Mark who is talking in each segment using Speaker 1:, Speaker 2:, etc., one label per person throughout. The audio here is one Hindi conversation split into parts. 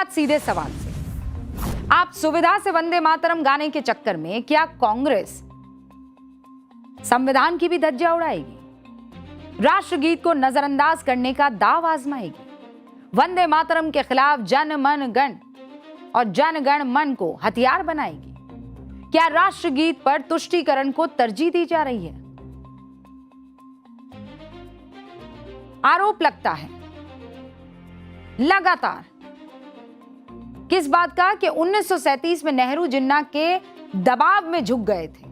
Speaker 1: सीधे सवाल से, आप सुविधा से वंदे मातरम गाने के चक्कर में क्या कांग्रेस संविधान की भी धज्जियां उड़ाएगी? राष्ट्रगीत को नजरअंदाज करने का दांव आजमाएगी? वंदे मातरम के खिलाफ जन मन गण और जन गण मन को हथियार बनाएगी? क्या राष्ट्रगीत पर तुष्टीकरण को तरजीह दी जा रही है? आरोप लगता है लगातार किस बात का कि 1937 में नेहरू जिन्ना के दबाव में झुक गए थे,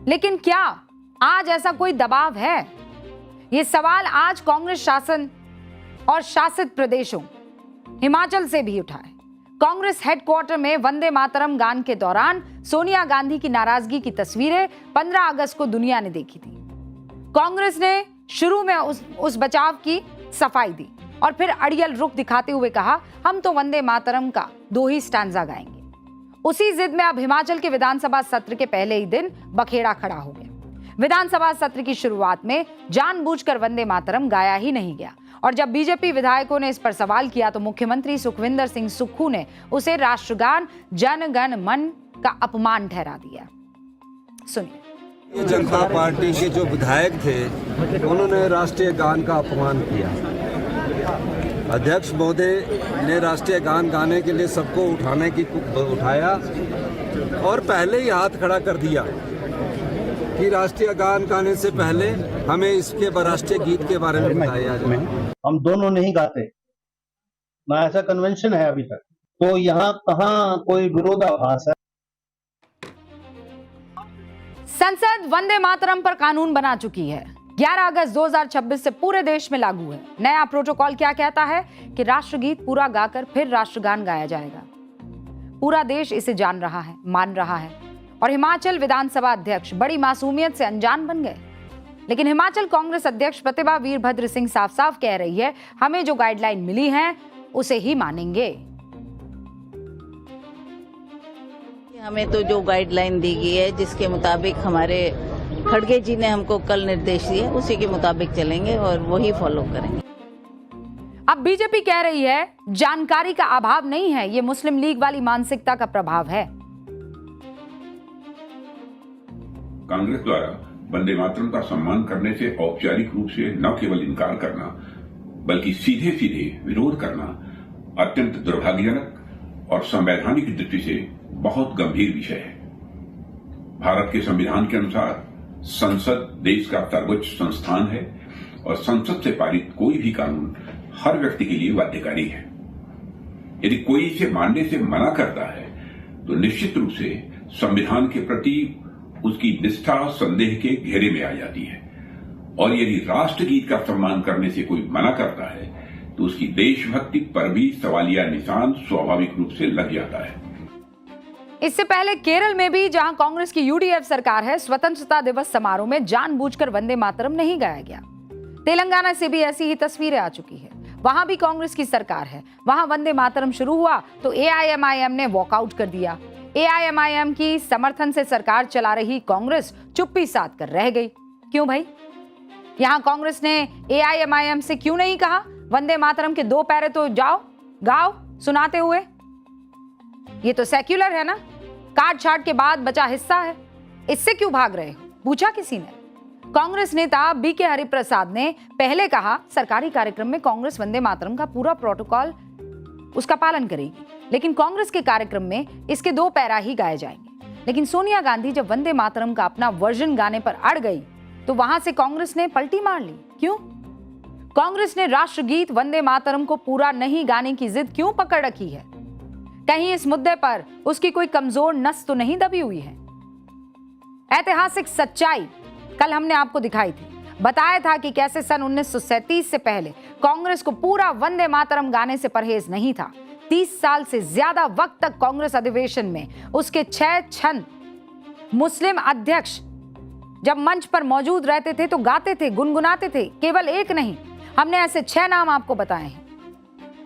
Speaker 1: लेकिन क्या आज ऐसा कोई दबाव है? यह सवाल आज कांग्रेस शासन और शासित प्रदेशों हिमाचल से भी उठा है। कांग्रेस हेडक्वार्टर में वंदे मातरम गान के दौरान सोनिया गांधी की नाराजगी की तस्वीरें 15 अगस्त को दुनिया ने देखी थी। कांग्रेस ने शुरू में उस बचाव की सफाई दी और फिर अड़ियल रुख दिखाते हुए कहा, हम तो वंदे मातरम का 2 ही स्टैंजा गाएंगे। उसी जिद में अब हिमाचल के विधानसभा सत्र के पहले ही दिन बखेड़ा खड़ा हो गया। विधानसभा सत्र की शुरुआत में जानबूझकर वंदे मातरम गाया ही नहीं गया और जब बीजेपी विधायकों ने इस पर सवाल किया तो मुख्यमंत्री सुखविंदर सिंह सुक्खू ने उसे राष्ट्रगान जन गण मन का अपमान ठहरा दिया। सुनिए।
Speaker 2: जनता पार्टी के जो विधायक थे उन्होंने राष्ट्रीय गान का अपमान किया। अध्यक्ष महोदय ने राष्ट्रीय गान गाने के लिए सबको उठाया और पहले ही हाथ खड़ा कर दिया कि राष्ट्रीय गान गाने से पहले हमें इसके राष्ट्रीय गीत के बारे में बताया जाए।
Speaker 3: हम दोनों नहीं गाते ना, ऐसा कन्वेंशन है अभी तक, तो यहाँ कहाँ कोई विरोधाभास है?
Speaker 1: संसद वंदे मातरम पर कानून बना चुकी है। 11 अगस्त 2026 से पूरे देश में लागू है। नया प्रोटोकॉल क्या कहता है कि राष्ट्रगीत पूरा गाकर फिर राष्ट्रगान गाया जाएगा। पूरा देश इसे जान रहा है, मान रहा है और हिमाचल विधानसभा अध्यक्ष बड़ी मासूमियत से अनजान बन गए। लेकिन हिमाचल कांग्रेस अध्यक्ष प्रतिभा वीरभद्र सिंह साफ साफ कह रही है, हमें जो गाइडलाइन मिली है उसे ही मानेंगे।
Speaker 4: हमें तो जो गाइडलाइन दी गई है, जिसके मुताबिक हमारे खड़गे जी ने हमको कल निर्देश दिए, उसी के मुताबिक चलेंगे और वही फॉलो करेंगे।
Speaker 1: अब बीजेपी कह रही है जानकारी का अभाव नहीं है, ये मुस्लिम लीग वाली मानसिकता का प्रभाव है।
Speaker 5: कांग्रेस द्वारा वंदे मातरम का सम्मान करने से औपचारिक रूप से न केवल इनकार करना बल्कि सीधे सीधे विरोध करना अत्यंत दुर्भाग्यजनक और संवैधानिक दृष्टि से बहुत गंभीर विषय है। भारत के संविधान के अनुसार संसद देश का सर्वोच्च संस्थान है और संसद से पारित कोई भी कानून हर व्यक्ति के लिए बाध्यकारी है। यदि कोई इसे मानने से मना करता है तो निश्चित रूप से संविधान के प्रति उसकी निष्ठा संदेह के घेरे में आ जाती है और यदि राष्ट्रगीत का सम्मान करने से कोई मना करता है तो उसकी देशभक्ति पर भी सवालिया निशान स्वाभाविक रूप से लग जाता है।
Speaker 1: इससे पहले केरल में भी, जहां कांग्रेस की यूडीएफ सरकार है, स्वतंत्रता दिवस समारोह में जानबूझकर वंदे मातरम नहीं गाया गया। तेलंगाना से भी ऐसी ही तस्वीरें आ चुकी है। वहां भी कांग्रेस की सरकार है, वहां वंदे मातरम शुरू हुआ तो एआईएमआईएम ने वॉकआउट कर दिया। एआईएमआईएम की समर्थन से सरकार चला रही कांग्रेस चुप्पी साध कर रह गई। क्यों भाई? यहां कांग्रेस ने एआईएमआईएम से क्यों नहीं कहा वंदे मातरम के 2 पैरे तो जाओ गाओ सुनाते हुए? ये तो सेक्युलर है ना, काट छाट के बाद बचा हिस्सा है, इससे क्यों भाग रहे हो? पूछा किसी ने? कांग्रेस नेता बीके हरिप्रसाद ने पहले कहा सरकारी कार्यक्रम में कांग्रेस वंदे मातरम का पूरा प्रोटोकॉल उसका पालन करेगी, लेकिन कांग्रेस के कार्यक्रम में इसके 2 पैरा ही गाए जाएंगे। लेकिन सोनिया गांधी जब वंदे मातरम का अपना वर्जन गाने पर अड़ गई तो वहां से कांग्रेस ने पलटी मार ली। क्यों? कांग्रेस ने राष्ट्रगीत वंदे मातरम को पूरा नहीं गाने की जिद क्यों पकड़ रखी है? कहीं इस मुद्दे पर उसकी कोई कमजोर नस तो नहीं दबी हुई है? ऐतिहासिक सच्चाई कल हमने आपको दिखाई थी, बताया था कि कैसे सन 1937 से पहले कांग्रेस को पूरा वंदे मातरम गाने से परहेज नहीं था। 30 साल से ज्यादा वक्त तक कांग्रेस अधिवेशन में उसके 6 छंद मुस्लिम अध्यक्ष जब मंच पर मौजूद रहते थे तो गाते थे, गुनगुनाते थे। केवल एक नहीं, हमने ऐसे 6 नाम आपको बताए हैं।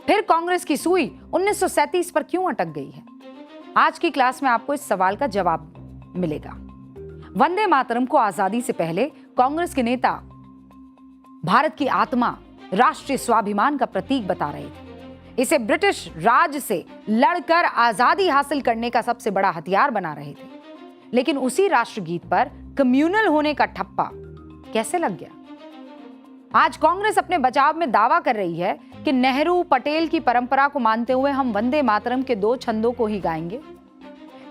Speaker 1: फिर कांग्रेस की सुई 1937 पर क्यों अटक गई है? आज की क्लास में आपको इस सवाल का जवाब मिलेगा। वंदे मातरम को आजादी से पहले कांग्रेस के नेता भारत की आत्मा राष्ट्रीय स्वाभिमान का प्रतीक बता रहे थे। इसे ब्रिटिश राज से लड़कर आजादी हासिल करने का सबसे बड़ा हथियार बना रहे थे। लेकिन उसी राष्ट्रगीत पर कम्युनल होने का ठप्पा कैसे लग गया? आज कांग्रेस अपने बचाव में दावा कर रही है कि नेहरू पटेल की परंपरा को मानते हुए हम वंदे मातरम के 2 छंदों को ही गाएंगे।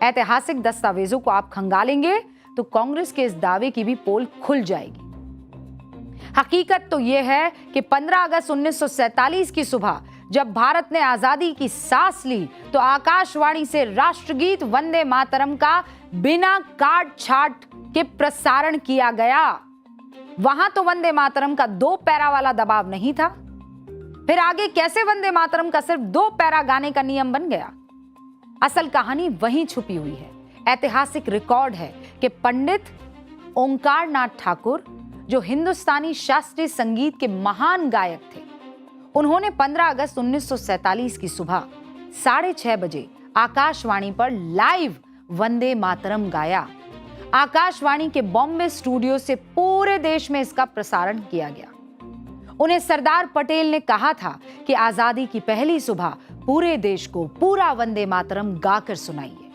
Speaker 1: ऐतिहासिक दस्तावेजों को आप खंगालेंगे तो कांग्रेस के इस दावे की भी पोल खुल जाएगी। हकीकत तो यह है कि 15 अगस्त 1947 की सुबह जब भारत ने आजादी की सांस ली तो आकाशवाणी से राष्ट्रगीत वंदे मातरम का बिना काट छाट के प्रसारण किया गया। वहां तो वंदे मातरम का 2 पैरा वाला दबाव नहीं था, फिर आगे कैसे वंदे मातरम का सिर्फ 2 पैरा गाने का नियम बन गया? असल कहानी वहीं छुपी हुई है। ऐतिहासिक रिकॉर्ड है कि पंडित ओंकार नाथ ठाकुर, जो हिंदुस्तानी शास्त्रीय संगीत के महान गायक थे, उन्होंने 15 अगस्त 1947 की सुबह 6:30 बजे आकाशवाणी पर लाइव वंदे मातरम गाया। आकाशवाणी के बॉम्बे स्टूडियो से पूरे देश में इसका प्रसारण किया गया। उन्हें सरदार पटेल ने कहा था कि आजादी की पहली सुबह पूरे देश को पूरा वंदे मातरम गाकर सुनाइए।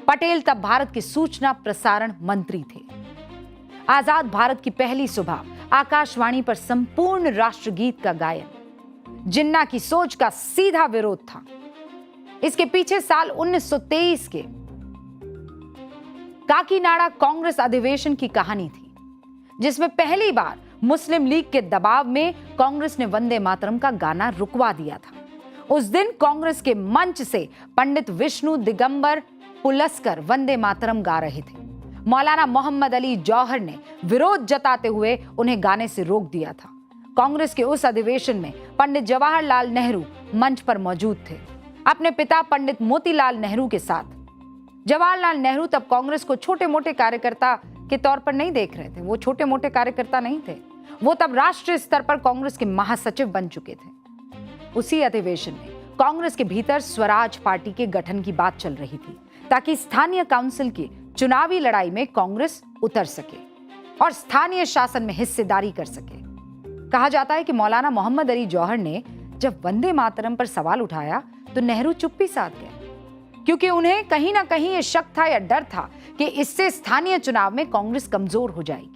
Speaker 1: पटेल तब भारत के सूचना प्रसारण मंत्री थे। आजाद भारत की पहली सुबह आकाशवाणी पर संपूर्ण राष्ट्रगीत का गायन जिन्ना की सोच का सीधा विरोध था। इसके पीछे साल 1923 के काकीनाडा कांग्रेस अधिवेशन की कहानी थी, जिसमें पहली बार मुस्लिम लीग के दबाव में कांग्रेस ने वंदे मातरम का गाना रुकवा दिया था। उस दिन कांग्रेस के मंच से पंडित विष्णु दिगंबर पुलस्कर वंदे मातरम गा रहे थे। मौलाना मोहम्मद अली जौहर ने विरोध जताते हुए उन्हें गाने से रोक दिया था। कांग्रेस के उस अधिवेशन में पंडित जवाहरलाल नेहरू मंच पर मौजूद थे, अपने पिता पंडित मोतीलाल नेहरू के साथ। जवाहरलाल नेहरू तब कांग्रेस को छोटे मोटे कार्यकर्ता के तौर पर नहीं देख रहे थे। वो छोटे मोटे कार्यकर्ता नहीं थे, वो तब राष्ट्रीय स्तर पर कांग्रेस के महासचिव बन चुके थे। उसी अधिवेशन में कांग्रेस के भीतर स्वराज पार्टी के गठन की बात चल रही थी, ताकि स्थानीय काउंसिल की चुनावी लड़ाई में कांग्रेस उतर सके और स्थानीय शासन में हिस्सेदारी कर सके। कहा जाता है कि मौलाना मोहम्मद अली जौहर ने जब वंदे मातरम पर सवाल उठाया तो नेहरू चुप्पी साध गए, क्योंकि उन्हें कहीं ना कहीं यह शक था या डर था कि इससे स्थानीय चुनाव में कांग्रेस कमजोर हो जाएगी।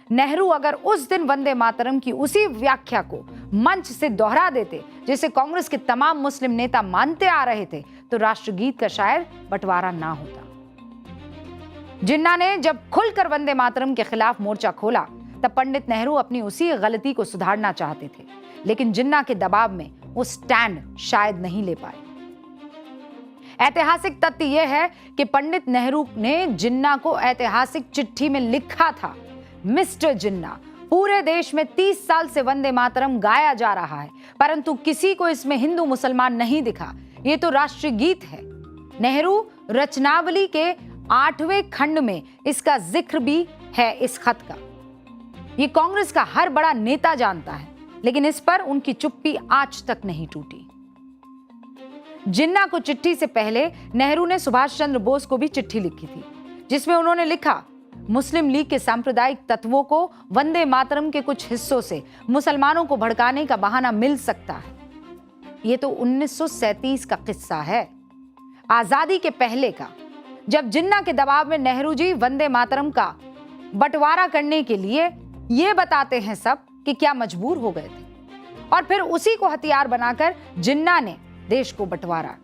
Speaker 1: नेहरू अगर उस दिन वंदे मातरम की उसी व्याख्या को मंच से दोहरा देते जिसे कांग्रेस के तमाम मुस्लिम नेता मानते आ रहे थे, तो राष्ट्रगीत का शायद बंटवारा ना होता। जिन्ना ने जब खुलकर वंदे मातरम के खिलाफ मोर्चा खोला तब पंडित नेहरू अपनी उसी गलती को सुधारना चाहते थे, लेकिन जिन्ना के दबाव में वो स्टैंड शायद नहीं ले पाए। ऐतिहासिक तथ्य यह है कि पंडित नेहरू ने जिन्ना को ऐतिहासिक चिट्ठी में लिखा था, मिस्टर जिन्ना, पूरे देश में 30 साल से वंदे मातरम गाया जा रहा है, परंतु किसी को इसमें हिंदू मुसलमान नहीं दिखा। ये तो राष्ट्रीय गीत है। नेहरू रचनावली के 8वें खंड में इसका जिक्र भी है इस खत का। ये कांग्रेस का हर बड़ा नेता जानता है, लेकिन इस पर उनकी चुप्पी आज तक नहीं टूटी। जिन्ना को चिट्ठी से पहले नेहरू ने सुभाष चंद्र बोस को भी चिट्ठी लिखी थी, जिसमें उन्होंने लिखा, मुस्लिम लीग के सांप्रदायिक तत्वों को वंदे मातरम के कुछ हिस्सों से मुसलमानों को भड़काने का बहाना मिल सकता है। यह तो 1937 का किस्सा है, आजादी के पहले का, जब जिन्ना के दबाव में नेहरू जी वंदे मातरम का बंटवारा करने के लिए ये बताते हैं सब कि क्या मजबूर हो गए थे, और फिर उसी को हथियार बनाकर जिन्ना ने देश को बंटवारा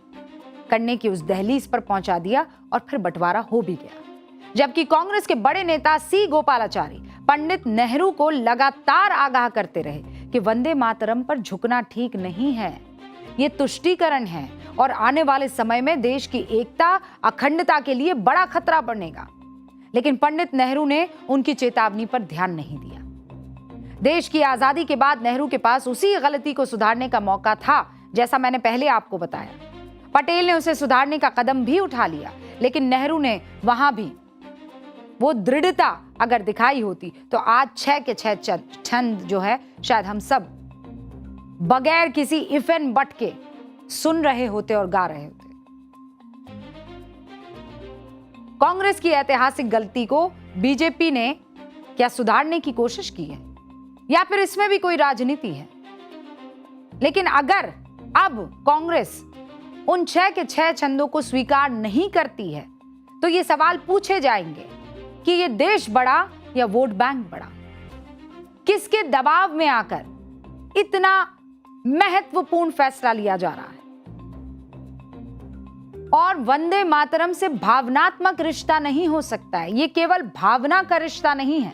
Speaker 1: करने की उस दहलीज पर पहुंचा दिया और फिर बंटवारा हो भी गया। जबकि कांग्रेस के बड़े नेता सी गोपालाचारी पंडित नेहरू को लगातार आगाह करते रहे कि वंदे मातरम पर झुकना ठीक नहीं है, ये तुष्टीकरण है और आने वाले समय में देश की एकता अखंडता के लिए बड़ा खतरा बनेगा। लेकिन पंडित नेहरू ने उनकी चेतावनी पर ध्यान नहीं दिया। देश की आजादी के बाद नेहरू के पास उसी गलती को सुधारने का मौका था, जैसा मैंने पहले आपको बताया। पटेल ने उसे सुधारने का कदम भी उठा लिया, लेकिन नेहरू ने वहां भी वो दृढ़ता अगर दिखाई होती तो आज 6 के 6 छंद जो है शायद हम सब बगैर किसी इफ एंड बट के सुन रहे होते और गा रहे होते। कांग्रेस की ऐतिहासिक गलती को बीजेपी ने क्या सुधारने की कोशिश की है, या फिर इसमें भी कोई राजनीति है? लेकिन अगर अब कांग्रेस उन 6 के 6 छंदों को स्वीकार नहीं करती है तो ये सवाल पूछे जाएंगे कि ये देश बड़ा या वोट बैंक बड़ा, किसके दबाव में आकर इतना महत्वपूर्ण फैसला लिया जा रहा है। और वंदे मातरम से भावनात्मक रिश्ता नहीं हो सकता है, ये केवल भावना का रिश्ता नहीं है।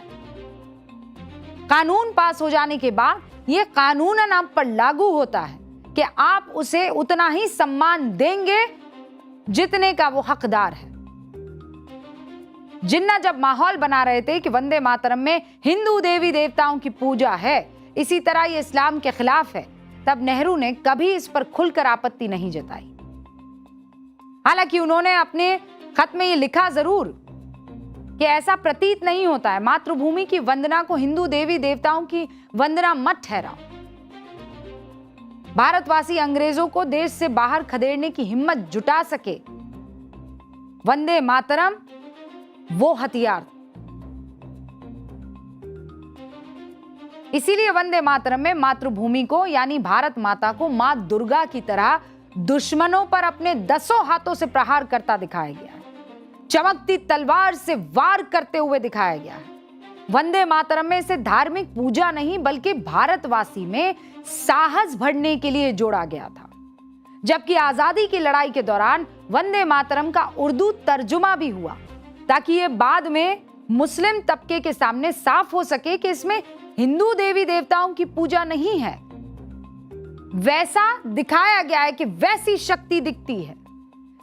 Speaker 1: कानून पास हो जाने के बाद यह कानूनन आप पर लागू होता है कि आप उसे उतना ही सम्मान देंगे जितने का वो हकदार है। जिन्ना जब माहौल बना रहे थे कि वंदे मातरम में हिंदू देवी देवताओं की पूजा है, इसी तरह ये इस्लाम के खिलाफ है, तब नेहरू ने कभी इस पर खुलकर आपत्ति नहीं जताई। हालांकि उन्होंने अपने खत में ये लिखा जरूर कि ऐसा प्रतीत नहीं होता है, मातृभूमि की वंदना को हिंदू देवी देवताओं की वंदना मत ठहराओ। भारतवासी अंग्रेजों को देश से बाहर खदेड़ने की हिम्मत जुटा सके, वंदे मातरम वो हथियार। इसीलिए वंदे मातरम में मातृभूमि को यानी भारत माता को मां दुर्गा की तरह दुश्मनों पर अपने 10 हाथों से प्रहार करता दिखाया गया है, चमकती तलवार से वार करते हुए दिखाया गया है। वंदे मातरम में इसे धार्मिक पूजा नहीं बल्कि भारतवासी में साहस भरने के लिए जोड़ा गया था। जबकि आजादी की लड़ाई के दौरान वंदे मातरम का उर्दू तर्जुमा भी हुआ ताकि ये बाद में मुस्लिम तबके के सामने साफ हो सके कि इसमें हिंदू देवी देवताओं की पूजा नहीं है, वैसा दिखाया गया है कि वैसी शक्ति दिखती है।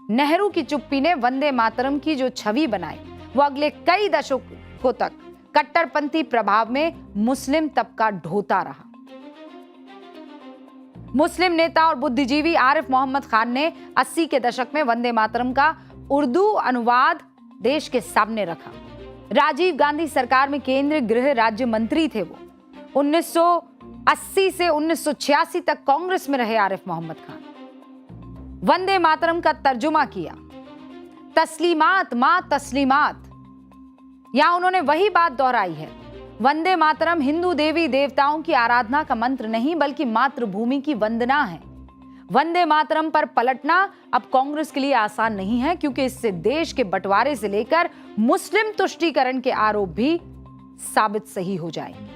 Speaker 1: नेहरू की चुप्पी ने वंदे मातरम की जो छवि बनाई वो अगले कई दशकों तक कट्टरपंथी प्रभाव में मुस्लिम तबका ढोता रहा। मुस्लिम नेता और बुद्धिजीवी आरिफ मोहम्मद खान ने 80 के दशक में वंदे मातरम का उर्दू अनुवाद देश के सामने रखा। राजीव गांधी सरकार में केंद्रीय गृह राज्य मंत्री थे वो। 1980 से 1986 तक कांग्रेस में रहे आरिफ मोहम्मद खान। वंदे मातरम का तर्जुमा किया, तस्लीमात मां तस्लीमात। यहां उन्होंने वही बात दोहराई है, वंदे मातरम हिंदू देवी देवताओं की आराधना का मंत्र नहीं बल्कि मातृभूमि की वंदना है। वंदे मातरम पर पलटना अब कांग्रेस के लिए आसान नहीं है क्योंकि इससे देश के बंटवारे से लेकर मुस्लिम तुष्टीकरण के आरोप भी साबित सही हो जाएंगे।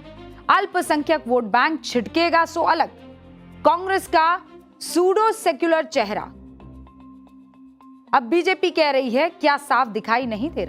Speaker 1: अल्पसंख्यक वोट बैंक छिटकेगा सो अलग, कांग्रेस का सूडो सेक्युलर चेहरा अब बीजेपी कह रही है क्या साफ दिखाई नहीं दे रहा।